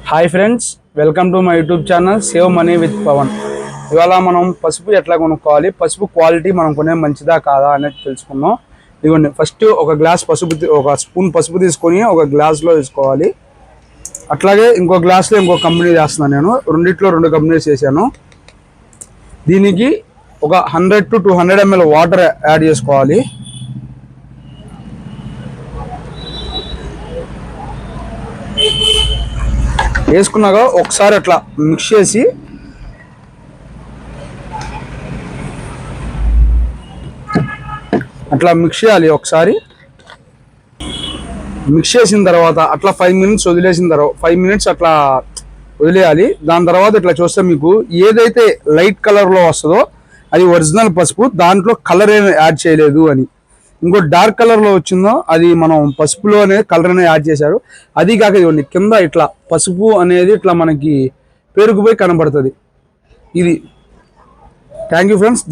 Hi friends, welcome to my YouTube channel save money with Pavan. ఇవాళ మనం పసుపు ఎట్లా కొనుక్కోవాలి, పసుపు క్వాలిటీ మనం కొనే మంచిదా కాదా అనేది తెలుసుకుందాం. ఇదిగోండి, ఫస్ట్ ఒక గ్లాస్ పసుపు, ఒక స్పూన్ పసుపు తీసుకొని ఒక గ్లాస్లో వేసుకోవాలి. అట్లాగే ఇంకో గ్లాస్లో ఇంకో కంపెనీ చేస్తున్నాను నేను. రెండిట్లో 2 కంపెనీస్ చేశాను. దీనికి ఒక 100 to 200 ml వాటర్ యాడ్ చేసుకోవాలి. వేసుకున్నాక ఒకసారి అట్లా మిక్స్ చేసి మిక్స్ చేయాలి. ఒకసారి మిక్స్ చేసిన తర్వాత అట్లా 5 minutes వదిలేసిన తర్వాత 5 minutes అట్లా వదిలేయాలి. దాని తర్వాత ఇట్లా చూస్తే మీకు ఏదైతే లైట్ కలర్లో వస్తుందో అది ఒరిజినల్ పసుపు, దాంట్లో కలర్ ఏమి యాడ్ చేయలేదు అని. ఇంకో డార్క్ కలర్లో వచ్చిందో అది మనం పసుపులో అనేది కలర్ అనేది యాడ్ చేశారు. అది కాక ఇవ్వండి, కింద ఇట్లా పసుపు అనేది ఇట్లా మనకి పేరుకుపోయి కనబడుతుంది. ఇది థ్యాంక్ యూ ఫ్రెండ్స్.